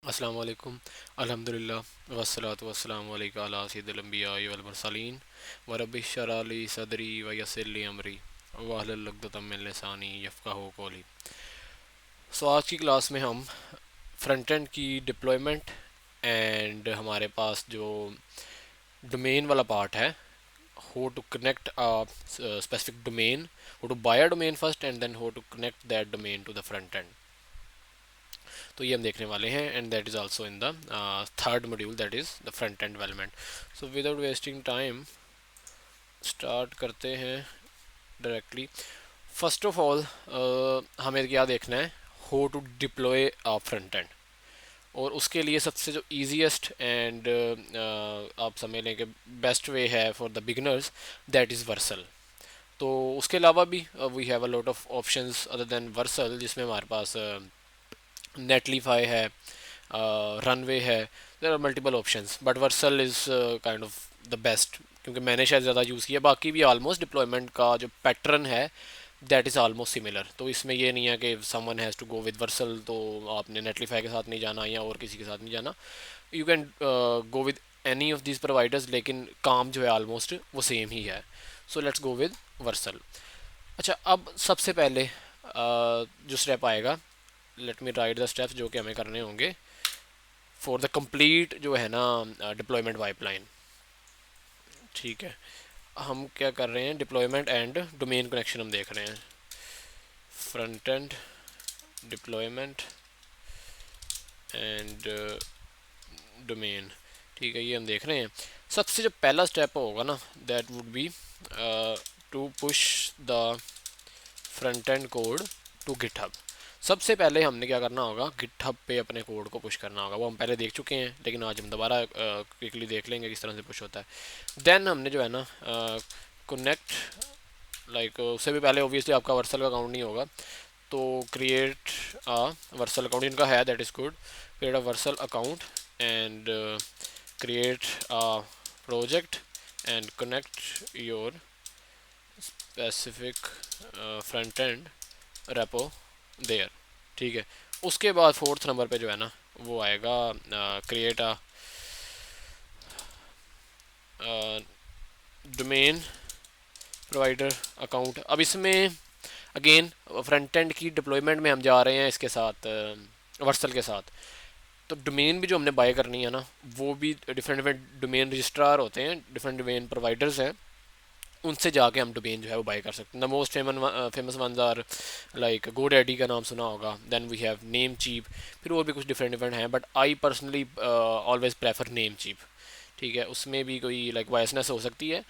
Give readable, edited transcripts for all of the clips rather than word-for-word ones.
अस्सलाम वालेकुम। अल्हम्दुलिल्लाह वस्सलातु वस्सलामु अलैका अला सय्यिदिल अंबिया वल मुरसलीन व रब्बि इश्रह ली सदरी व यस्सिर ली अमरी वहलुल उक़दतम मिन लिसानी यफ़क़हू क़ौली। आज की क्लास में हम फ्रंट एंड की डिप्लॉयमेंट एंड हमारे पास जो डोमेन वाला पार्ट है, how to connect a specific domain, how to buy a domain first and then how to connect that domain to the front end, तो ये हम देखने वाले हैं and that is also in the third module, that is the front and development. So without wasting time start करते हैं directly. First of all हमें क्या देखना है, how to deploy a front end. और उसके लिए सबसे जो ईजीएस्ट एंड आप समझ लें कि बेस्ट वे है for the beginners, that is Vercel. तो उसके अलावा भी we have a lot of options other than Vercel, जिसमें हमारे पास नेटलीफाई है, रनवे है। There are multiple options but Vercel is kind of the best, क्योंकि मैंने शायद ज़्यादा यूज़ किया। बाकी भी ऑलमोस्ट डिप्लॉयमेंट का जो पैटर्न है दैट इज़ ऑलमोस्ट सिमिलर। तो इसमें ये नहीं है कि someone has to go with Vercel तो आपने नेटलीफाई के साथ नहीं जाना या और किसी के साथ नहीं जाना। You can go with any of this providers, लेकिन काम जो है ऑलमोस्ट वो सेम ही है। So let's go with Vercel. अच्छा, अब सबसे पहले जो स्टेप आएगा, let me right the steps जो कि हमें करने होंगे फॉर द कंप्लीट जो है ना डिप्लॉयमेंट पाइपलाइन। ठीक है, हम क्या कर रहे हैं, डिप्लॉयमेंट एंड डोमेन कनेक्शन हम देख रहे हैं। Front end deployment and domain, ठीक है, ये हम देख रहे हैं। सबसे जो पहला स्टेप होगा ना, that would be to push the front end code to GitHub. सबसे पहले हमने क्या करना होगा, गिटहब पे अपने कोड को पुश करना होगा। वो हम पहले देख चुके हैं, लेकिन आज हम दोबारा क्विकली देख लेंगे किस तरह से पुश होता है। देन हमने जो है ना कनेक्ट, लाइक उससे भी पहले ओबियसली आपका वर्सल का अकाउंट नहीं होगा, तो क्रिएट अ वर्सल अकाउंट, इनका है, that is good. Create a Vercel account and create a project and connect your specific front end repo there. ठीक है, उसके बाद फोर्थ नंबर पे जो है ना वो आएगा create a domain provider account. अब इसमें अगेन फ्रंट एंड की डिप्लॉयमेंट में हम जा रहे हैं इसके साथ, वर्सल के साथ। तो डोमेन भी जो हमने बाय करनी है ना, वो भी डिफरेंट डिफरेंट डोमेन रजिस्ट्रार होते हैं, डिफरेंट डोमेन प्रोवाइडर्स हैं, उनसे जाके हम डोमेन जो है वो बाय कर सकते हैं। The most famous ones are like GoDaddy का नाम सुना होगा, then we have Namecheap, फिर और भी कुछ डिफरेंट डिफरेंट हैं, but I personally always prefer Namecheap. ठीक है, उसमें भी कोई लाइक वायसनेस हो सकती है,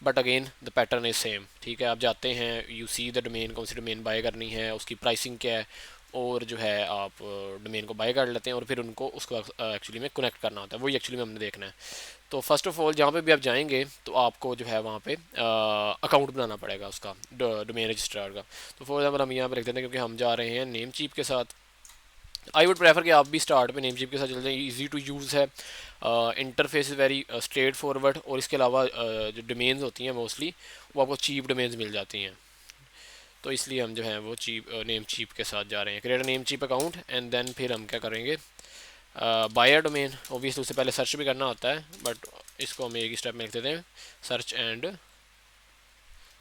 but again the pattern is same. ठीक है, आप जाते हैं, यू सी द डोमेन, कौन सी डोमेन बाय करनी है, उसकी प्राइसिंग क्या है, और जो है आप डोमेन को बाय कर लेते हैं, और फिर उनको उसको एक्चुअली में कनेक्ट करना होता है, वही एक्चुअली में हमने देखना है। तो फर्स्ट ऑफ ऑल जहाँ पे भी आप जाएंगे तो आपको जो है वहाँ पे अकाउंट बनाना पड़ेगा उसका, डोमेन रजिस्ट्रार का। तो फॉर एग्जाम्पल हम यहाँ पे लिख देते हैं, क्योंकि हम जा रहे हैं नेम चीप के साथ। आई वुड प्रेफर कि आप भी स्टार्ट पे नेम चीप के साथ चल जाएं, ईजी टू यूज़ है, interface is very straight forward, और इसके अलावा जो डोमेन्स होती हैं मोस्टली वो आपको चीप डोमेन्स मिल जाती हैं। तो इसलिए हम जो है वो चीप नेम चीप के साथ जा रहे हैं। Create Namecheap account and then फिर हम क्या करेंगे, बायर डोमेन। ओबियसली उससे पहले सर्च भी करना होता है, बट इसको हम एक ही स्टेप में लिख देते हैं, सर्च एंड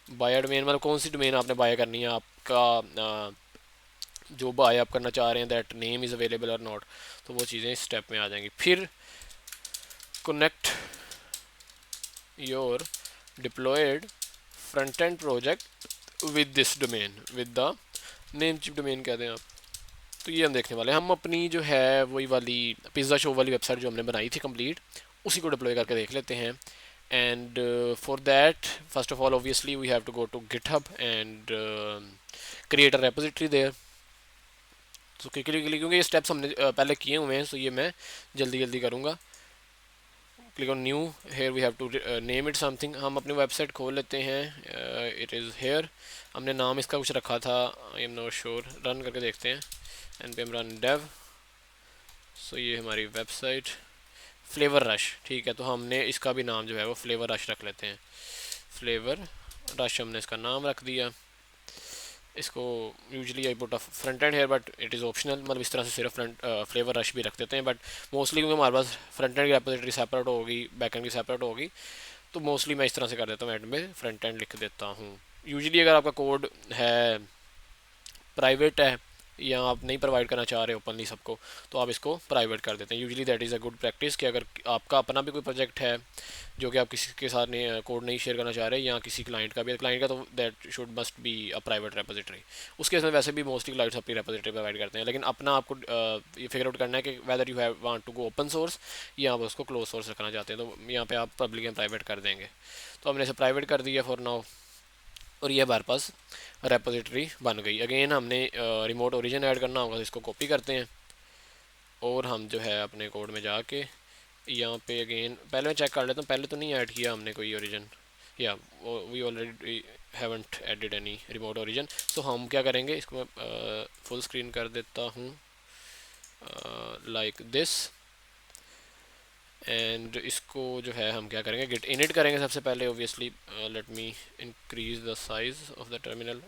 बायर डोमेन। मतलब कौन सी डोमेन आपने बाय करनी है, आपका जो बाय आप करना चाह रहे हैं, दैट नेम इज़ अवेलेबल और नॉट, तो वो चीज़ें इस स्टेप में आ जाएंगी। फिर connect your deployed front end project with this domain, with the Namecheap domain कहते हैं आप। तो ये हम देखने वाले हैं। हम अपनी जो है वही वाली पिज़्ज़ा शो वाली वेबसाइट जो हमने बनाई थी कंप्लीट, उसी को डिप्लॉय करके देख लेते हैं। And for that first of all obviously we have to go to GitHub and create a repository there. तो क्योंकि ये स्टेप्स हमने पहले किए हुए हैं, सो ये मैं जल्दी जल्दी करूँगा। Click on new, here we have to name it something. हम अपनी वेबसाइट खोल लेते हैं, इट इज़ हेयर। हमने नाम इसका कुछ रखा था, I am not sure, run करके देखते हैं। N P M run dev. So ये हमारी वेबसाइट फ्लेवर रश, ठीक है, तो हमने इसका भी नाम जो है वो फ्लेवर रश रख लेते हैं। फ्लेवर रश हमने इसका नाम रख दिया। इसको usually I put a front end here but it is optional, मतलब इस तरह से सिर्फ फ्रंट फ्लेवर रश भी रख देते हैं, बट मोस्टली क्योंकि हमारे पास फ्रंट एंड की रेपोजिटरी सेपरेट होगी, बैक एंड की सेपरेट होगी, तो मोस्टली मैं इस तरह से कर देता हूँ, एंड में फ्रंट एंड लिख देता हूँ। यूजली अगर आपका कोड है प्राइवेट है या आप नहीं प्रोवाइड करना चाह रहे ओपनली सबको, तो आप इसको प्राइवेट कर देते हैं। Usually that is a good practice कि अगर आपका अपना भी कोई प्रोजेक्ट है जो कि आप किसी के साथ नहीं कोड नहीं शेयर करना चाह रहे, या किसी क्लाइंट का भी, क्लाइंट का तो that should must be a private repository. उसके इसमें वैसे भी मोस्टली क्लाइंट्स अपनी रेपोजिटरी प्रोवाइड करते हैं, लेकिन अपना आपको ये फिगर आउट करना है कि whether you have want to go open source या आप उसको क्लोज सोर्स रखना चाहते हैं, तो यहाँ पे आप पब्लिक एंड प्राइवेट कर देंगे। तो हमने इसे प्राइवेट कर दिया फॉर नाउ, और ये हमारे पास रेपोजिटरी बन गई। अगेन हमने रिमोट ओरिजिन ऐड करना होगा, तो इसको कॉपी करते हैं और हम जो है अपने कोड में जाके यहाँ पे अगेन पहले मैं चेक कर लेता हूँ, पहले तो नहीं ऐड किया हमने कोई ओरिजिन, या we already haven't added any remote origin. So हम क्या करेंगे, इसको मैं फुल स्क्रीन कर देता हूँ लाइक दिस, एंड इसको जो है हम क्या करेंगे, गिट इनिट करेंगे सबसे पहले। Obviously let me increase the size of the terminal,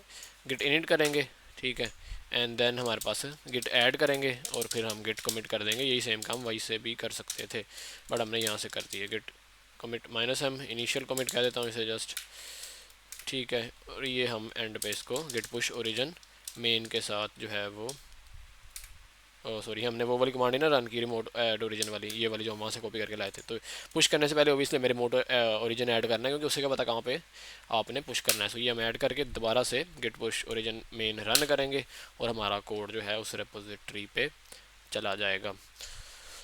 git init करेंगे, ठीक है, एंड देन हमारे पास गिट ऐड करेंगे और फिर हम गिट कमिट कर देंगे। यही सेम काम वही से भी कर सकते थे, बट हमने यहाँ से कर दिए git commit -m, initial commit कह देता हूँ इसे जस्ट, ठीक है। और ये हम एंड पे इसको गिट पुश ओरिजिन मेन के साथ जो है वो, सॉरी हमने वो वाली कमांड ही ना रन की, रिमोट ऐड ओरिजिन वाली, ये वाली जो हम वहाँ से कॉपी करके लाए थे। तो पुश करने से पहले ओबियसली मेरे रिमोट ओरिजिन ऐड करना है, क्योंकि उससे क्या पता कहाँ पे आपने पुश करना है। सो ये हम ऐड करके दोबारा से git push origin main run करेंगे और हमारा कोड जो है उस रेपोजिटरी पे चला जाएगा।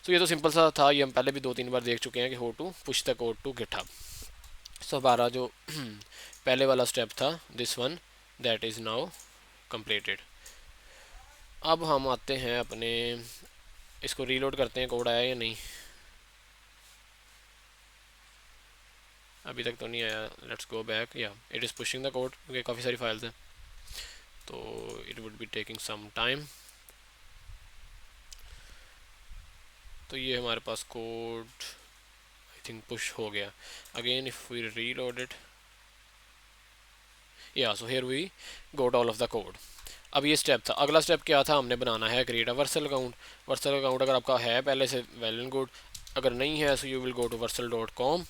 तो ये तो सिंपल सा था, ये हम पहले भी 2-3 बार देख चुके हैं कि how to push the code to GitHub. So हमारा जो पहले वाला स्टेप था, this one, that is now completed. अब हम आते हैं अपने, इसको रीलोड करते हैं, कोड आया या नहीं, अभी तक तो नहीं आया। लेट्स गो बैक, या it is pushing the code, क्योंकि काफ़ी सारी फाइल्स हैं तो it would be taking some time. तो ये हमारे पास कोड आई थिंक पुश हो गया। Again if we reload it, या so here we got all of the code. अब ये स्टेप था, अगला स्टेप क्या था, हमने बनाना है create a Vercel account. Vercel account अगर आपका है पहले से, वेल एंड गुड, अगर नहीं है so you will go to वर्सल.com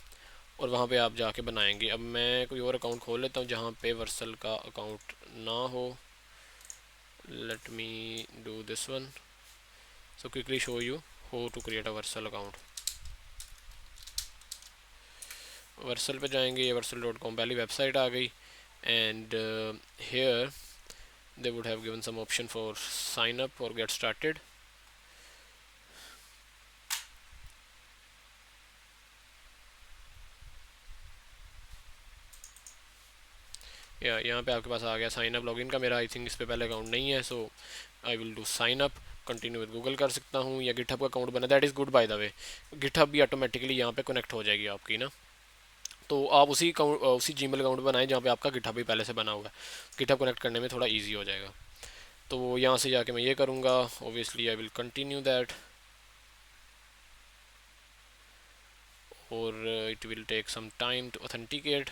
और वहाँ पे आप जाके बनाएंगे। अब मैं कोई और अकाउंट खोल लेता हूँ जहाँ पे वर्सल का अकाउंट ना हो। Let me do this one, so quickly show you how to create a Vercel account. Vercel पे जाएंगे, ये वर्सल.com पहली वेबसाइट आ गई, and here they would have given some option for sign up or get started. या यहाँ पे आपके पास आ गया साइन अप लॉगिन का, मेरा आई थिंक इस पे पहले अकाउंट नहीं है, so I will do sign up. Continue with Google कर सकता हूँ, या गिटहब का अकाउंट बना, that is good by the way, GitHub भी ऑटोमेटिकली यहाँ पे कनेक्ट हो जाएगी आपकी ना। तो आप उसी जीमेल अकाउंट बनाएं जहाँ पे आपका गिटहब भी पहले से बना हुआ है, गिटहब कनेक्ट करने में थोड़ा ईजी हो जाएगा। तो यहाँ से जाके मैं ये करूँगा, obviously I will continue that, और it will take some time to authenticate.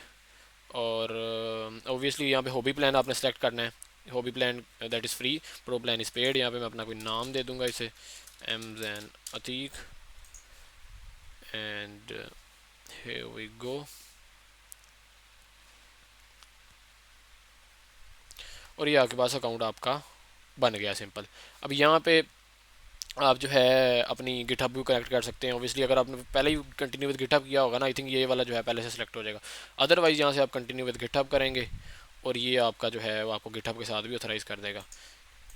और ओबियसली यहाँ पे हॉबी प्लान आपने सेलेक्ट करना है, hobby plan that is free, pro plan is paid. यहाँ पे मैं अपना कोई नाम दे दूँगा इसे, एमजैन Atiq, and here we go. और ये आपके पास अकाउंट आपका बन गया सिंपल। अब यहाँ पे आप जो है अपनी गिटहब भी कनेक्ट कर सकते हैं। ओबियसली अगर आपने पहले ही कंटिन्यू विद गिटहब किया होगा ना, आई थिंक ये वाला जो है पहले से सिलेक्ट हो जाएगा। अदरवाइज़ यहाँ से आप कंटिन्यू विद गिटहब करेंगे और ये आपका जो है वो आपको गिटहब के साथ भी ऑथराइज़ कर देगा,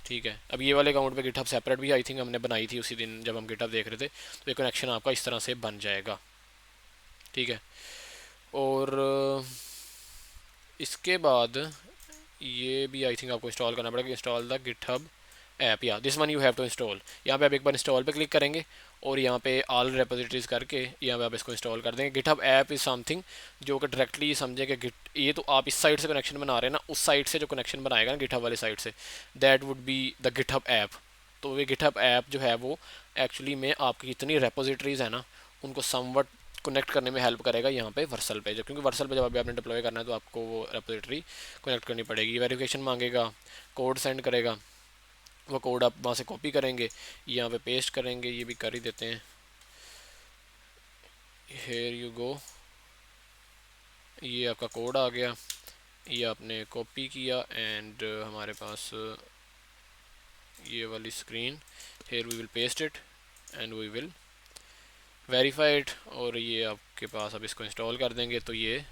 ठीक है। अब ये वाले अकाउंट पे गिटहब सेपरेट भी आई थिंक हमने बनाई थी उसी दिन जब हम गिटहब देख रहे थे, तो ये कनेक्शन आपका इस तरह से बन जाएगा, ठीक है। और इसके बाद ये भी आई थिंक आपको इंस्टॉल करना पड़ेगा, इंस्टॉल द गिटहब ऐप, या this one you have to install. यहाँ पे आप एक बार इंस्टॉल पे क्लिक करेंगे और यहाँ पे ऑल रेपोजिटरीज करके यहाँ पे आप इसको इंस्टॉल कर देंगे। गिटहब ऐप इज़ समथिंग जो कि डायरेक्टली समझे कि गिट, ये तो आप इस साइड से कनेक्शन बना रहे हैं ना, उस साइड से जो कनेक्शन बनाएगा ना गिटहब वाली साइड से, that would be the GitHub app. तो ये गिटहब ऐप जो है वो एक्चुअली में आपकी जितनी रेपोजिटरीज है ना उनको समवट कनेक्ट करने में हेल्प करेगा यहाँ पे वर्सल पे, जब क्योंकि वर्सल पे जब अभी आपने डिप्लॉय करना है तो आपको वो रेपोजिटरी कनेक्ट करनी पड़ेगी। वेरिफिकेशन मांगेगा, कोड सेंड करेगा, वो कोड आप वहाँ से कॉपी करेंगे, यहाँ पे पेस्ट करेंगे, ये भी कर ही देते हैं, हेयर यू गो, ये आपका कोड आ गया, ये आपने कॉपी किया एंड हमारे पास ये वाली screen, here we will paste it and we will verify it, और ये आपके पास अब इसको इंस्टॉल कर देंगे तो ये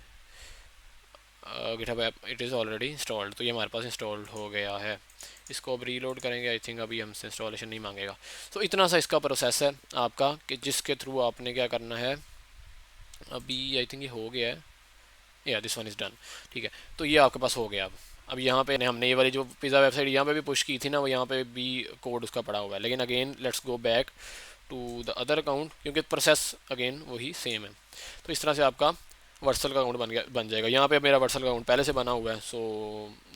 GitHub app it is already installed, तो ये हमारे पास इंस्टॉल हो गया है। इसको अब रीलोड करेंगे, आई थिंक अभी हमसे इंस्टॉलेशन नहीं मांगेगा। तो इतना सा इसका प्रोसेस है आपका कि जिसके थ्रू आपने क्या करना है, अभी आई थिंक ये हो गया है, या दिस वन इज़ डन, ठीक है। तो ये आपके पास हो गया। अब यहाँ पे हमने ये वाली जो पिज़्ज़ा वेबसाइट यहाँ पे भी पुश की थी ना, वो यहाँ पे भी कोड उसका पड़ा हुआ है, लेकिन again let's go back to the other account, क्योंकि प्रोसेस अगेन वही सेम है। तो इस तरह से आपका वर्सल का अकाउंट बन जाएगा। यहाँ पे मेरा वर्सल का अकाउंट पहले से बना हुआ है, सो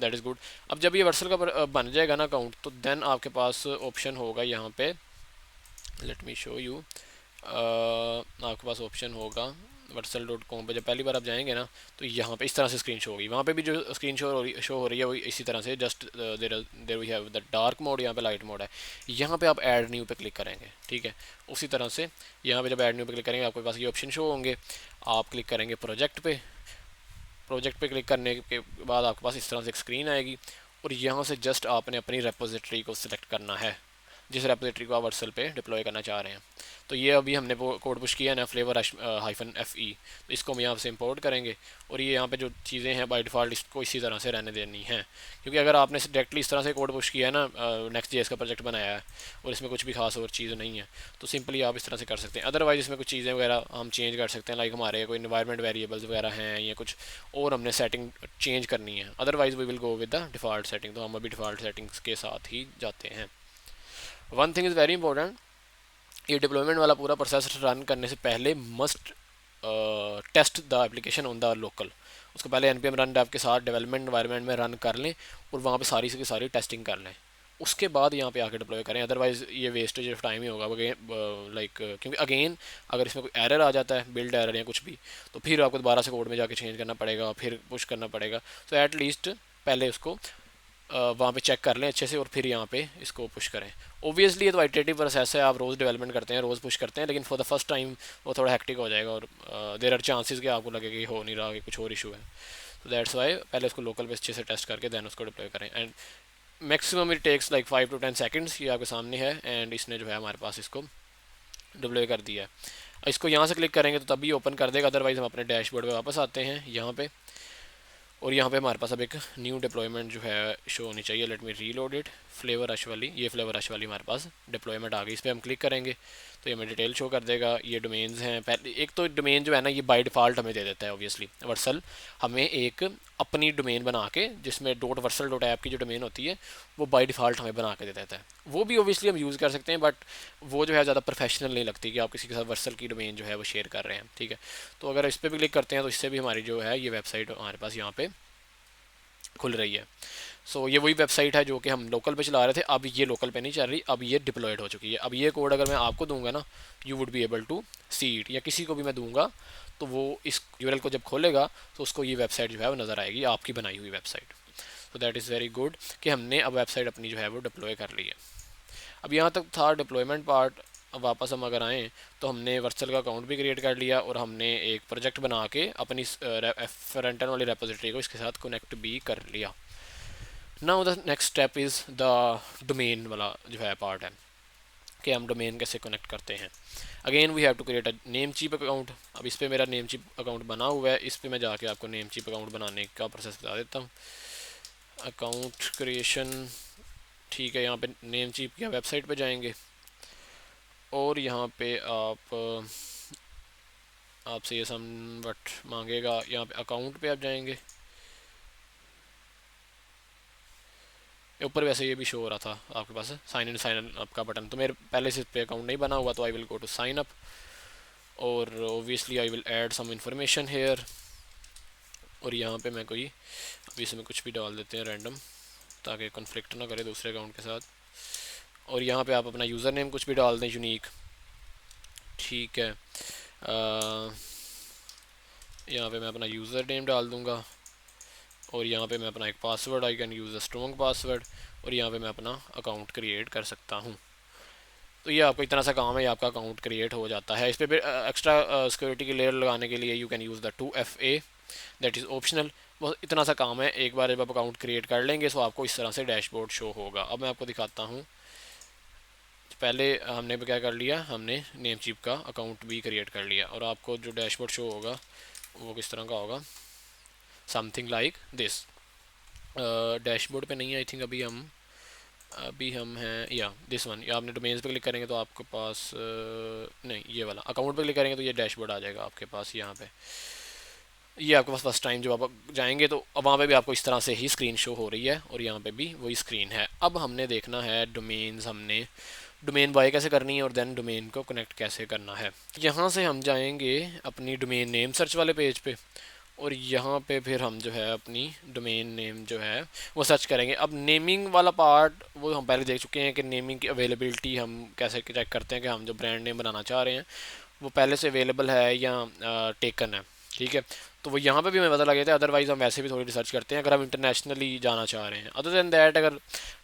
दैट इज़ गुड। अब जब ये वर्सल का बन जाएगा ना अकाउंट, तो देन आपके पास ऑप्शन होगा यहाँ पे, लेट मी शो यू, आपके पास ऑप्शन होगा वर्सल.com पे, जब पहली बार आप जाएंगे ना तो यहाँ पे इस तरह से स्क्रीन शो होगी। वहाँ पे भी जो स्क्रीन शो हो रही है वो इसी तरह से, just there we have the dark mode, यहाँ पे लाइट मोड है। यहाँ पे आप ऐड न्यू पे क्लिक करेंगे, ठीक है। उसी तरह से यहाँ पे जब ऐड न्यू पे क्लिक करेंगे आपके पास ये ऑप्शन शो होंगे, आप क्लिक करेंगे प्रोजेक्ट पे क्लिक करने के बाद आपके पास इस तरह से एक स्क्रीन आएगी, और यहाँ से जस्ट आपने अपनी रेपोजिटरी को सिलेक्ट करना है, जिस रेपोजिटरी को आप वर्सल पे डिप्लॉय करना चाह रहे हैं। तो ये अभी हमने वो कोड पुश किया है ना, flavor-fe, तो इसको हम यहाँ से इंपोर्ट करेंगे, और ये यहाँ पे जो चीज़ें हैं बाय डिफ़ॉल्ट इसको इसी तरह से रहने देनी है, क्योंकि अगर आपने डायरेक्टली इस तरह से कोड पुश किया है ना, नेक्स्ट.जेएस का प्रोजेक्ट बनाया है और इसमें कुछ भी खास और चीज़ नहीं है, तो सिंपली आप इस तरह से कर सकते हैं। अदरवाइज इसमें कुछ चीज़ें वगैरह हम चेंज कर सकते हैं, लाइक हमारे कोई इन्वायरमेंट वेरिएबल्स वगैरह हैं या कुछ और हमने सेटिंग चेंज करनी है। Otherwise we will go with the default setting, तो हम अभी डिफ़ॉल्ट सेटिंग्स के साथ ही जाते हैं। One thing is very important, ये डिप्लॉयमेंट वाला पूरा प्रोसेस रन करने से पहले must test the application on the local. उसको पहले npm रन डेव के साथ डेवलपमेंट एनवायरनमेंट में रन कर लें और वहाँ पे सारी की सारी टेस्टिंग कर लें, उसके बाद यहाँ पे आके डिप्लॉय करें। अदरवाइज़ ये वेस्टेज ऑफ टाइम ही होगा लाइक, क्योंकि अगेन अगर इसमें कोई एरर आ जाता है, बिल्ड एरर या कुछ भी, तो फिर आपको दोबारा से कोड में जाके चेंज करना पड़ेगा, फिर पुश करना पड़ेगा। तो एट लीस्ट पहले उसको वहाँ पे चेक कर लें अच्छे से और फिर यहाँ पे इसको पुश करें। ओबियसली ये तो आइटरेटिव प्रोसेस है, आप रोज़ डेवलपमेंट करते हैं, रोज़ पुश करते हैं, लेकिन फॉर द फर्स्ट टाइम वो थोड़ा हेक्टिक हो जाएगा और देयर आर चांसेस कि आपको लगे कि हो नहीं रहा, कि कुछ और इशू है। तो दैट्स वाई पहले उसको लोकल पे अच्छे से टेस्ट करके देन उसको डिप्लॉय करें, and maximum it takes like 5 to 10 seconds. ये आपके सामने है एंड इसने जो है हमारे पास इसको डिप्लॉय कर दिया है। इसको यहाँ से क्लिक करेंगे तो तभी ओपन कर देगा, अदरवाइज़ हम अपने डैशबोर्ड पे वापस आते हैं यहाँ पे, और यहाँ पे हमारे पास अब एक न्यू डिप्लॉयमेंट जो है शो होनी चाहिए। Let me reload it, flavour rush वाली, ये फ्लेवर रश वाली हमारे पास डिप्लॉयमेंट आ गई। इस पर हम क्लिक करेंगे तो ये हमें डिटेल शो कर देगा। ये डोमेन्स हैं, पहले एक तो डोमेन जो है ना ये बाय डिफ़ॉल्ट हमें दे देता है, ऑब्वियसली वर्सल हमें एक अपनी डोमेन बना के, जिसमें .वर्सल.ऐप की जो डोमेन होती है वो बाय डिफ़ॉल्ट हमें बना के दे देता है। वो भी ऑब्वियसली हम यूज़ कर सकते हैं, बट वो जो है ज़्यादा प्रोफेशनल नहीं लगती कि आप किसी के साथ वर्सल की डोमेन जो है वो शेयर कर रहे हैं, ठीक है। तो अगर इस पर भी क्लिक करते हैं तो इससे भी हमारी जो है ये वेबसाइट हमारे पास यहाँ पे खुल रही है। सो ये वही वेबसाइट है जो कि हम लोकल पे चला रहे थे, अब ये लोकल पे नहीं चल रही, अब ये डिप्लॉयड हो चुकी है। अब ये कोड अगर मैं आपको दूंगा ना, you would be able to see it, या किसी को भी मैं दूंगा तो वो इस यूआरएल को जब खोलेगा तो उसको ये वेबसाइट जो है वो नज़र आएगी, आपकी बनाई हुई वेबसाइट। तो दैट इज़ वेरी गुड कि हमने अब वेबसाइट अपनी जो है वो डिप्लॉय कर ली है। अब यहाँ तक था डिप्लॉयमेंट पार्ट। अब वापस हम अगर आएँ तो हमने वर्चुअल का अकाउंट भी क्रिएट कर लिया और हमने एक प्रोजेक्ट बना के अपनी फ्रंट एंड वाली रेपोजिटरी को इसके साथ कनेक्ट भी कर लिया। Now the next step is the domain वाला जो है पार्ट है कि हम डोमेन कैसे कनेक्ट करते हैं। Again we have to create a Namecheap account. अब इस पर मेरा नेम चीप अकाउंट बना हुआ है, इस पर मैं जाके आपको नेम चीप अकाउंट बनाने का प्रोसेस बता देता हूँ। अकाउंट क्रिएशन, ठीक है। यहाँ पे नेम चीप की वेबसाइट पे जाएंगे और यहाँ पे आपसे ये सम वट मांगेगा, यहाँ पे अकाउंट पे आप जाएंगे। ऊपर वैसे ये भी शो हो रहा था आपके पास साइन इन अप का बटन, तो मेरे पहले से इस पे अकाउंट नहीं बना हुआ, तो I will go to sign up और obviously I will add some information here. और यहाँ पे मैं कोई अभी इसमें कुछ भी डाल देते हैं रैंडम, ताकि कॉन्फ्लिक्ट ना करे दूसरे अकाउंट के साथ। और यहाँ पे आप अपना यूज़र नेम कुछ भी डाल दें यूनिक, ठीक है। यहाँ पे मैं अपना यूज़र नेम डाल दूँगा और यहाँ पे मैं अपना एक password, I can use a strong password, और यहाँ पे मैं अपना अकाउंट क्रिएट कर सकता हूँ। तो ये आपको इतना सा काम है, ये आपका अकाउंट क्रिएट हो जाता है। इस पर एक्स्ट्रा सिक्योरिटी की लेयर लगाने के लिए you can use the 2FA, that is optional. बस इतना सा काम है, एक बार जब आप अकाउंट क्रिएट कर लेंगे तो आपको इस तरह से डैशबोर्ड शो होगा। अब मैं आपको दिखाता हूँ। पहले हमने क्या कर लिया, हमने नेम चिप का अकाउंट भी क्रिएट कर लिया, और आपको जो डैशबोर्ड शो होगा वो किस तरह का होगा, समथिंग लाइक दिस। डैशबोर्ड पे नहीं, आई थिंक अभी हम हैं या दिस वन, या आपने डोमेन्स पे क्लिक करेंगे तो आपके पास नहीं, ये वाला अकाउंट पे क्लिक करेंगे तो ये डैशबोर्ड आ जाएगा आपके पास। यहाँ पे ये आपके पास फर्स्ट टाइम जब आप जाएंगे तो अब वहाँ पे भी आपको इस तरह से ही स्क्रीन शो हो रही है, और यहाँ पे भी वही स्क्रीन है। अब हमने देखना है डोमेन्स, हमने डोमेन बाय कैसे करनी है और देन डोमेन को कनेक्ट कैसे करना है। यहाँ से हम जाएंगे अपनी डोमेन नेम सर्च वाले पेज पे, और यहाँ पे फिर हम जो है अपनी डोमेन नेम जो है वो सर्च करेंगे। अब नेमिंग वाला पार्ट वो हम पहले देख चुके हैं कि नेमिंग की अवेलेबिलिटी हम कैसे चेक करते हैं कि हम जो ब्रांड नेम बनाना चाह रहे हैं वो पहले से अवेलेबल है या टेकन है। ठीक है, तो वो यहाँ पे भी हमें पता लग जाता है। अदरवाइज़ हम वैसे भी थोड़ी रिसर्च करते हैं अगर हम इंटरनेशनली जाना चाह रहे हैं। अदर दैन दैट अगर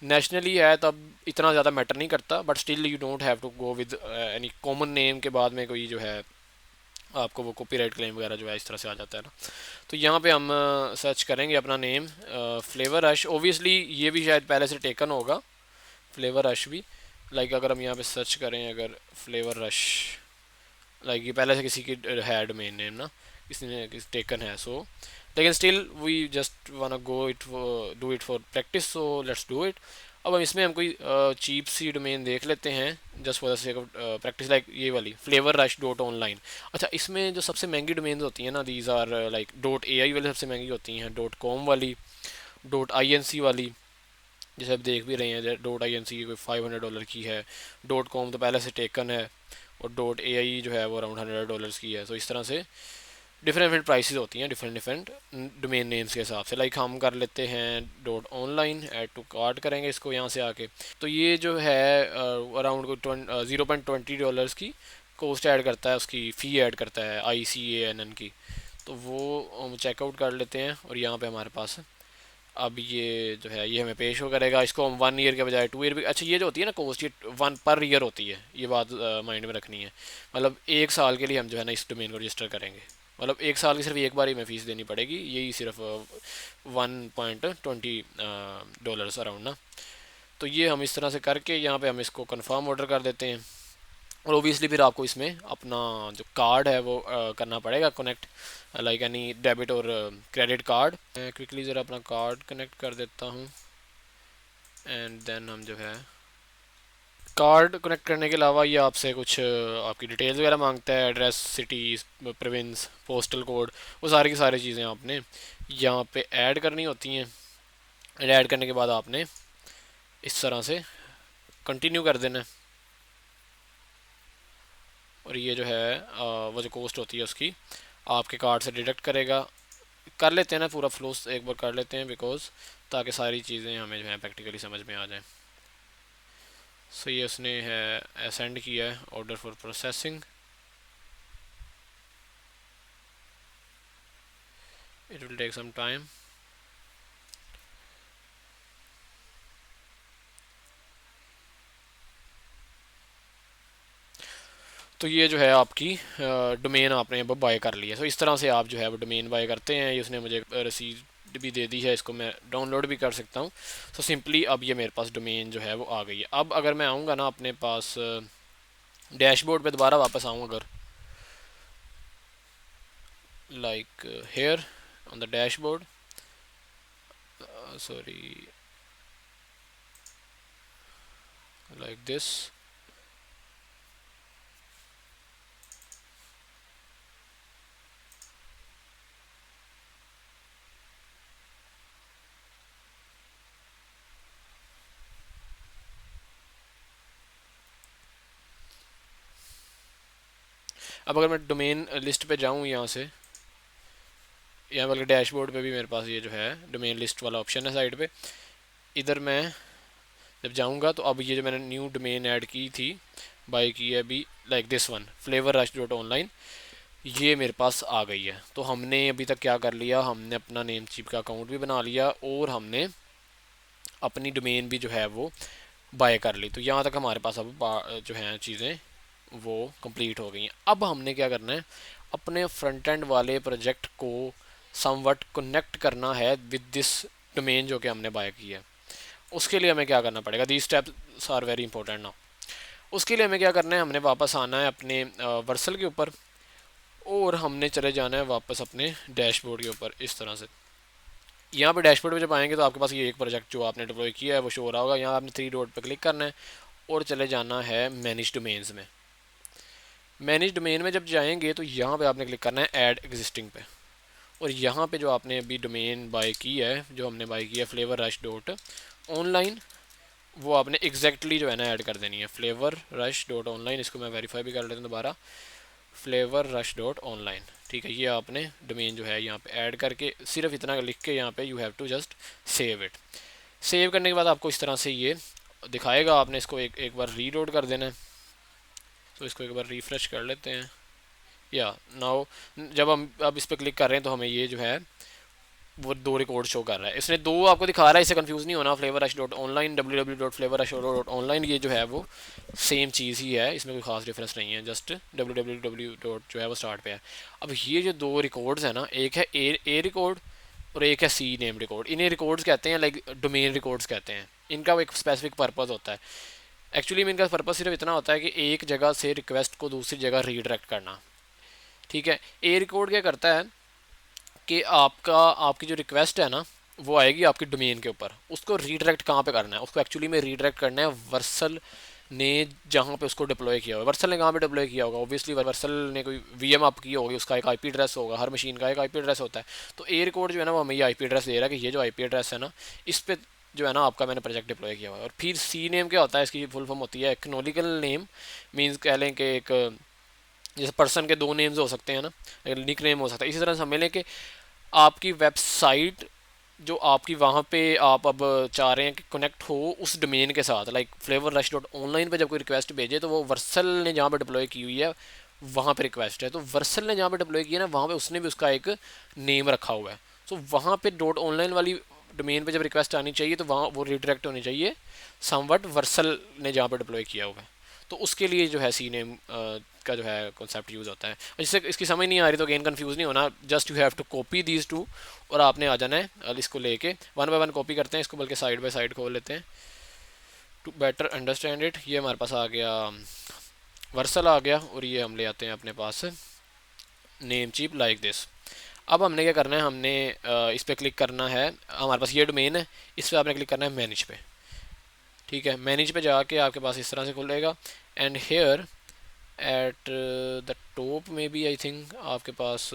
नेशनली है तब इतना ज़्यादा मैटर नहीं करता, but still you don't have to go with any common name के बाद में कोई जो है आपको वो कॉपीराइट क्लेम वगैरह जो है इस तरह से आ जाता है ना। तो यहाँ पे हम सर्च करेंगे अपना नेम फ्लेवर रश। ओबियसली ये भी शायद पहले से टेकन होगा, फ्लेवर रश भी। लाइक अगर हम यहाँ पे सर्च करें अगर फ्लेवर रश, लाइक ये पहले से किसी की है डोमेन नेम ना, किसी ने टेकन है, सो लेकिन स्टिल वी जस्ट वाना go it, do it for practice, so let's do it. अब हम इसमें हम कोई चीप सी डोमेन देख लेते हैं just for the sake of practice, like ये वाली फ्लेवर रश डॉट ऑनलाइन। अच्छा, इसमें जो सबसे महंगी डोमेन्स होती हैं ना, these are like dot AI वाली सबसे महंगी होती हैं, डॉट कॉम वाली, डॉट INC वाली जैसे आप देख भी रहे हैं। डॉट INC की कोई $500 की है, डॉट कॉम तो पहले से टेकन है, और डॉट AI जो है वो अराउंड $100 की है। तो इस तरह से डिफरेंट डिफरेंट प्राइसेस होती हैं डिफरेंट डिफरेंट डोमेन नेम्स के हिसाब से। लाइक हम कर लेते हैं dot online, add to cart करेंगे इसको यहाँ से आके। तो ये जो है अराउंड को $0.20 की कॉस्ट ऐड करता है, उसकी फ़ी ऐड करता है ICANN की। तो वो हम चेकआउट कर लेते हैं, और यहाँ पे हमारे पास अब ये जो है ये हमें पेश हो करेगा। इसको हम 1 ईयर के बजाय 2 ईयर भी, अच्छा ये जो होती है ना कॉस्ट, ये 1 पर ईयर होती है, ये बात माइंड में रखनी है। मतलब 1 साल के लिए हम जो है ना इस डोमेन को रजिस्टर करेंगे, मतलब 1 साल की सिर्फ एक बार ही में फ़ीस देनी पड़ेगी, यही सिर्फ $1.20 अराउंड ना। तो ये हम इस तरह से करके यहाँ पे हम इसको कंफर्म ऑर्डर कर देते हैं, और ओबियसली फिर आपको इसमें अपना जो कार्ड है वो करना पड़ेगा कनेक्ट, लाइक एनी डेबिट और क्रेडिट कार्ड। मैं क्विकली ज़रा अपना कार्ड कनेक्ट कर देता हूँ, एंड देन हम जो है कार्ड कनेक्ट करने के अलावा ये आपसे कुछ आपकी डिटेल्स वगैरह मांगता है, address, city, province, postal code, वो सारी की सारी चीज़ें आपने यहाँ पे ऐड करनी होती हैं। ऐड करने के बाद आपने इस तरह से कंटिन्यू कर देना है, और ये जो है वो जो कॉस्ट होती है उसकी आपके कार्ड से डिडक्ट करेगा। कर लेते हैं ना पूरा फ्लो एक बार कर लेते हैं, बिकॉज ताकि सारी चीज़ें हमें जो है प्रैक्टिकली समझ में आ जाएं। सो ये उसने है सेंड किया है order for processing, it will take some time. तो ये जो है आपकी डोमेन आपने अब बाय कर ली है। सो इस तरह से आप जो है वो डोमेन बाय करते हैं। ये उसने मुझे रसीद भी दे दी है, इसको मैं डाउनलोड भी कर सकता हूँ। सो सिंपली अब ये मेरे पास डोमेन जो है वो आ गई है। अब अगर मैं आऊँगा ना अपने पास डैशबोर्ड पे दोबारा वापस आऊँ, अगर like here on the dashboard, sorry like this, अब अगर मैं डोमेन लिस्ट पे जाऊँ यहाँ से, यहाँ बल्कि डैशबोर्ड पे भी मेरे पास ये जो है डोमेन लिस्ट वाला ऑप्शन है साइड पे, इधर मैं जब जाऊँगा तो अब ये जो मैंने न्यू डोमेन ऐड की थी, बाय की है अभी, like this one flavour Rush dot online, ये मेरे पास आ गई है। तो हमने अभी तक क्या कर लिया, हमने अपना नेम चीप का अकाउंट भी बना लिया और हमने अपनी डोमेन भी जो है वो बाय कर ली। तो यहाँ तक हमारे पास अब जो हैं चीज़ें वो कंप्लीट हो गई हैं। अब हमने क्या करना है, अपने फ्रंट एंड वाले प्रोजेक्ट को समवट कनेक्ट करना है विद दिस डोमेन जो कि हमने बाय की है। उसके लिए हमें क्या करना पड़ेगा, the steps are very important now. उसके लिए हमें क्या करना है, हमने वापस आना है अपने वर्सल के ऊपर और हमने चले जाना है वापस अपने डैशबोर्ड के ऊपर इस तरह से। यहाँ पे डैशबोर्ड पे जब आएंगे तो आपके पास ये एक प्रोजेक्ट जो आपने डिप्लॉय किया है वो शो हो रहा होगा। यहाँ आपने थ्री डॉट पे क्लिक करना है और चले जाना है मैनेज डोमेन्स में। मैनेज डोमेन में जब जाएंगे तो यहाँ पे आपने क्लिक करना है ऐड एग्जिस्टिंग पे, और यहाँ पे जो आपने अभी डोमेन बाय की है, जो हमने बाय की है फ्लेवर रश डॉट ऑनलाइन, वो आपने एग्जैक्टली जो है ना ऐड कर देनी है। फ्लेवर रश डॉट ऑनलाइन, इसको मैं वेरीफाई भी कर लेता हूँ दोबारा, फ्लेवर रश डॉट ऑनलाइन। ठीक है, ये आपने डोमेन जो है यहाँ पे ऐड करके सिर्फ इतना लिख के यहाँ पे you have to just save it. Save करने के बाद आपको इस तरह से ये दिखाएगा। आपने इसको एक बार रीलोड कर देना है। तो इसको एक बार रिफ्रेश कर लेते हैं। या नाउ जब हम अब इस पर क्लिक कर रहे हैं तो हमें ये जो है वो दो रिकॉर्ड शो कर रहा है। इसने दो आपको दिखा रहा है, इससे कंफ्यूज नहीं होना। Flavour Rush dot online, www.flavorrush.online, ये जो है वो सेम चीज़ ही है, इसमें कोई खास डिफरेंस नहीं है, जस्ट www. जो है वो स्टार्ट पे है। अब ये जो दो रिकॉर्ड्स है ना, एक है ए रिकॉर्ड और एक है सी नेम रिकॉर्ड। इन्हें रिकॉर्ड्स कहते हैं, लाइक डोमेन रिकॉर्ड्स कहते हैं। इनका एक स्पेसिफिक पर्पज़ होता है। एक्चुअली में इनका पर्पज़ सिर्फ इतना होता है कि एक जगह से रिक्वेस्ट को दूसरी जगह रीडायरेक्ट करना। ठीक है, ए रिकॉर्ड क्या करता है कि आपकी जो रिक्वेस्ट है ना वो आएगी आपकी डोमेन के ऊपर, उसको रीडायरेक्ट कहाँ पे करना है, उसको एक्चुअली में रीडायरेक्ट करना है वर्सल ने जहाँ पे उसको डिप्लॉय किया होगा। वर्सल ने कहाँ पे डिप्लॉय किया होगा, ऑब्वियसली वर्सल ने कोई वीएम आप की होगी, उसका एक आईपी एड्रेस होगा, हर मशीन का एक आईपी एड्रेस होता है। तो एयर कोड जो है ना वो हमें ये आईपी एड्रेस दे रहा है कि ये जो आईपी एड्रेस है ना इस पे जो है ना आपका मैंने प्रोजेक्ट डिप्लॉय किया हुआ है। और फिर सी नेम क्या होता है, इसकी फुल फॉर्म होती है एक्नोलिकल नेम, मीन्स कह लें कि एक जैसे पर्सन के दो नेम्स हो सकते हैं ना, निक नेम हो सकता है, इसी तरह से हम लें कि आपकी वेबसाइट जो आपकी वहाँ पे आप अब चाह रहे हैं कि कनेक्ट हो उस डोमेन के साथ, like flavour Rush dot online पर जब कोई रिक्वेस्ट भेजे तो वो वर्सल ने जहाँ पे डिप्लॉय की हुई है वहाँ पे रिक्वेस्ट है, तो वर्सल ने जहाँ पे डिप्लॉय किया ना वहाँ पे उसने भी उसका एक नेम रखा हुआ है। तो वहाँ पे डॉट ऑनलाइन वाली डोमेन पे जब रिक्वेस्ट आनी चाहिए तो वहाँ वो रिडायरेक्ट होनी चाहिए समवट वर्सल ने जहाँ पे डिप्लॉय किया हुआ है। तो उसके लिए जो है सी नेम का जो है कॉन्सेप्ट यूज़ होता है। जिससे इसकी समझ नहीं आ रही तो अगेन कंफ्यूज नहीं होना, just you have to copy these two और आपने आ जाना है इसको लेके वन बाय वन कॉपी करते हैं इसको, बल्कि साइड बाय साइड खोल लेते हैं टू बेटर अंडरस्टैंड इट। ये हमारे पास आ गया वर्सल आ गया और ये हम ले आते हैं अपने पास नेम चीप लाइक दिस। अब हमने क्या करना है, हमने इस पर क्लिक करना है, हमारे पास ये डोमेन है, इस पर आपने क्लिक करना है मैनेज पे। ठीक है, मैनेज पे जाके आपके पास इस तरह से खुलेगा and here at the top में भी आई थिंक आपके पास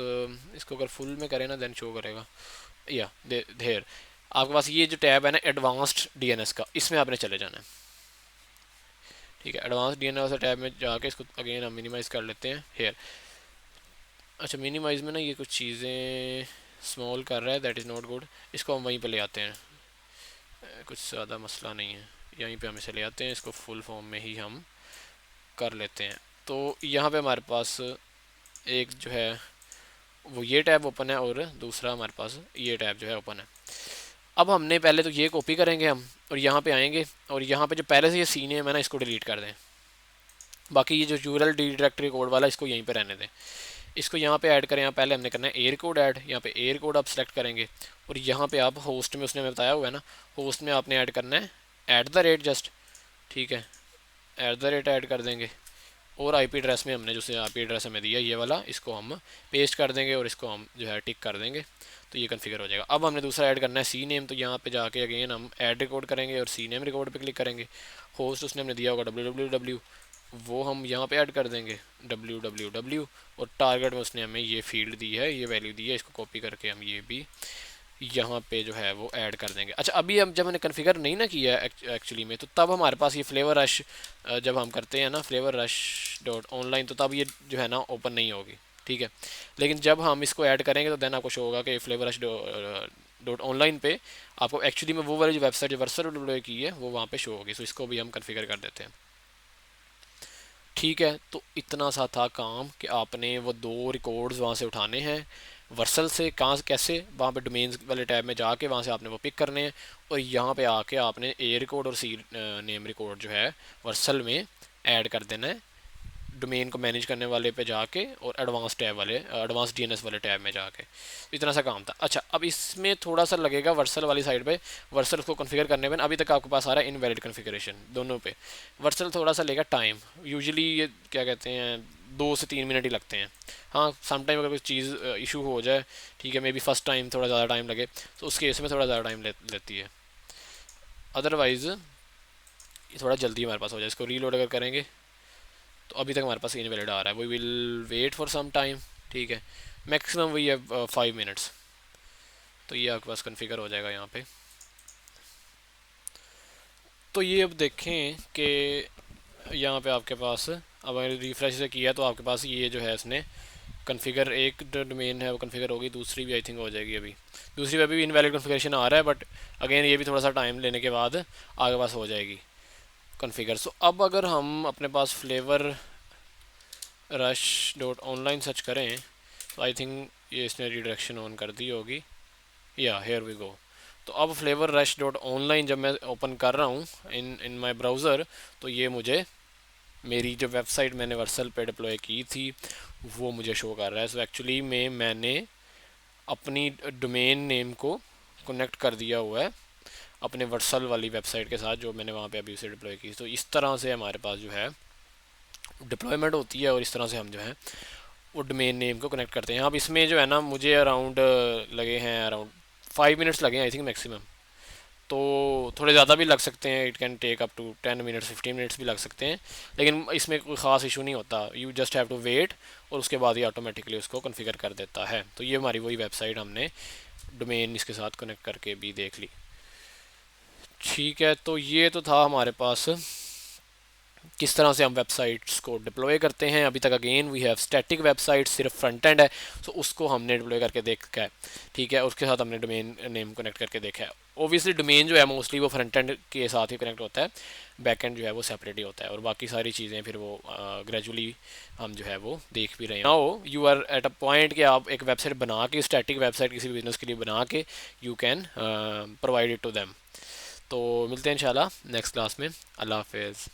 इसको अगर फुल में करें ना देन शो करेगा। या देयर आपके पास ये जो टैब है ना एडवांस्ड डीएनएस का, इसमें आपने चले जाना है। ठीक है, एडवांस डीएनएस टैब में जाके इसको अगेन हम मिनिमाइज़ कर लेते हैं हेयर। अच्छा, मिनिमाइज़ में ना ये कुछ चीज़ें स्मॉल कर रहा है, दैट इज़ नॉट गुड। इसको हम वहीं पे ले आते हैं, कुछ ज़्यादा मसला नहीं है, यहीं पे हम इसे ले आते हैं, इसको फुल फॉर्म में ही हम कर लेते हैं। तो यहाँ पे हमारे पास एक जो है वो ये टैब ओपन है और दूसरा हमारे पास ये टैब जो है ओपन है। अब हमने पहले तो ये कॉपी करेंगे हम और यहाँ पे आएंगे और यहाँ पे जो पहले से ये सी नेम है ना इसको डिलीट कर दें। बाकी ये जो यूरल डायरेक्टरी कोड वाला इसको यहीं पे रहने दें। इसको यहाँ पे ऐड करें, यहाँ पहले हमने करना है एयर कोड ऐड, यहाँ पे एयर कोड आप सेलेक्ट करेंगे और यहाँ पे आप होस्ट में उसने हमें बताया हुआ है ना, होस्ट में आपने ऐड करना है @ जस्ट। ठीक है, @ ऐड कर देंगे और आईपी एड्रेस में हमने जो आईपी एड्रेस हमें दिया ये वाला, इसको हम पेस्ट कर देंगे और इसको हम जो है टिक कर देंगे तो ये कन्फिगर हो जाएगा। अब हमने दूसरा ऐड करना है सी नेम, तो यहाँ पे जाके अगेन हम ऐड रिकॉर्ड करेंगे और सी नेम रिकॉर्ड पे क्लिक करेंगे। होस्ट उसने हमने दिया होगा www, वो हम यहाँ पे ऐड कर देंगे www और टारगेट में उसने हमें ये फील्ड दी है, ये वैल्यू दी है, इसको कॉपी करके हम ये भी यहाँ पे जो है वो ऐड कर देंगे। अच्छा, अभी हम जब हमने कन्फिगर नहीं ना किया एक्चुअली में, तो तब हमारे पास ये फ्लेवर रश जब हम करते हैं ना फ्लेवर रश डॉट ऑनलाइन, तो तब ये जो है ना ओपन नहीं होगी। ठीक है, लेकिन जब हम इसको ऐड करेंगे तो देन आपको शो होगा कि फ्लेवर रश डॉट ऑनलाइन पे आपको एक्चुअली में वो वाली जो वेबसाइट जो वर्सल डिप्लॉय की है वो वहाँ पे शो होगी। सो इसको भी हम कन्फिगर कर देते हैं। ठीक है, तो इतना सा था काम कि आपने वो दो रिकॉर्ड्स वहाँ से उठाने हैं वर्सल से। कहाँ से कैसे? वहाँ पे डोमेन्स वाले टैब में जाके वहाँ से आपने वो पिक करने हैं, और यहाँ पे आके आपने ए रिकॉर्ड और सी नेम रिकॉर्ड जो है वर्सल में ऐड कर देना है, डोमेन को मैनेज करने वाले पे जाके और एडवांस टैब वाले एडवांस डीएनएस वाले टैब में जाके। इतना सा काम था। अच्छा, अब इसमें थोड़ा सा लगेगा वर्सल वाली साइड पे, वर्सल को कॉन्फ़िगर करने में। अभी तक आपके पास आ रहा है इनवैलिड कॉन्फ़िगरेशन दोनों पे। वर्सल थोड़ा सा लेगा टाइम, यूजुअली ये क्या कहते हैं 2 से 3 मिनट ही लगते हैं। हाँ, सम टाइम अगर कोई चीज़ इशू हो जाए, ठीक है, मे बी फर्स्ट टाइम थोड़ा ज़्यादा टाइम लगे, तो उस केस में थोड़ा ज़्यादा टाइम लेती है। अदरवाइज़ ये थोड़ा जल्दी हमारे पास हो जाए। इसको रीलोड अगर करेंगे तो अभी तक हमारे पास इनवैलिड आ रहा है। We will wait for some time, ठीक है, मैक्सिमम वही है 5 मिनट्स। तो ये आपके पास कन्फिगर हो जाएगा यहाँ पे। तो ये अब देखें कि यहाँ पे आपके पास अब अगर रिफ्रेश से किया तो आपके पास ये जो है इसने कन्फिगर, एक डोमेन है वो कन्फिगर होगी, दूसरी भी आई थिंक हो जाएगी। अभी दूसरी पे भी इनवैलिड कन्फिगरेशन आ रहा है, बट अगेन ये भी थोड़ा सा टाइम लेने के बाद आगे पास हो जाएगी कन्फिगर। सो अब अगर हम अपने पास Flavour Rush dot online search करें तो आई थिंक ये इसने रिडायरेक्शन ऑन कर दी होगी। या हेयर वी गो। तो अब फ्लेवर रश डॉट ऑनलाइन जब मैं ओपन कर रहा हूँ इन इन माई ब्राउज़र, तो ये मुझे मेरी जो वेबसाइट मैंने वर्सल पे डिप्लॉय की थी वो मुझे शो कर रहा है। सो एक्चुअली में मैंने अपनी डोमेन नेम को कनेक्ट कर दिया हुआ है अपने वर्सल वाली वेबसाइट के साथ जो मैंने वहाँ पे अभी उसे डिप्लॉय की। तो इस तरह से हमारे पास जो है डिप्लॉयमेंट होती है, और इस तरह से हम जो है वो डोमेन नेम को कनेक्ट करते हैं। अब इसमें जो है ना मुझे अराउंड लगे हैं अराउंड 5 मिनट्स लगे हैं आई थिंक मैक्सिमम। तो थोड़े ज़्यादा भी लग सकते हैं, it can take up to 10 minutes 15 minutes भी लग सकते हैं, लेकिन इसमें कोई ख़ास इशू नहीं होता। You just have to wait, और उसके बाद ही ऑटोमेटिकली उसको कॉन्फ़िगर कर देता है। तो ये हमारी वही वेबसाइट हमने डोमेन इसके साथ कनेक्ट करके भी देख ली। ठीक है, तो ये तो था हमारे पास किस तरह से हम वेबसाइट्स को डिप्लॉय करते हैं। अभी तक again we have static website, सिर्फ फ्रंट एंड है, तो उसको हमने डिप्लॉय करके देखा है। ठीक है, उसके साथ हमने डोमेन नेम कनेक्ट करके देखा है। ओबियसली डोमेन जो है मोस्टली वो फ्रंट एंड के साथ ही कनेक्ट होता है, बैक एंड जो है वो सेपरेट ही होता है, और बाकी सारी चीज़ें फिर वो ग्रेजुअली हम जो है वो देख भी रहे हैं। Now you are at a point कि आप एक वेबसाइट बना के, स्टैटिक वेबसाइट किसी भी बिजनेस के लिए बना के you can provide it to them. तो मिलते हैं इंशाल्लाह नेक्स्ट क्लास में। अल्लाह हाफिज़।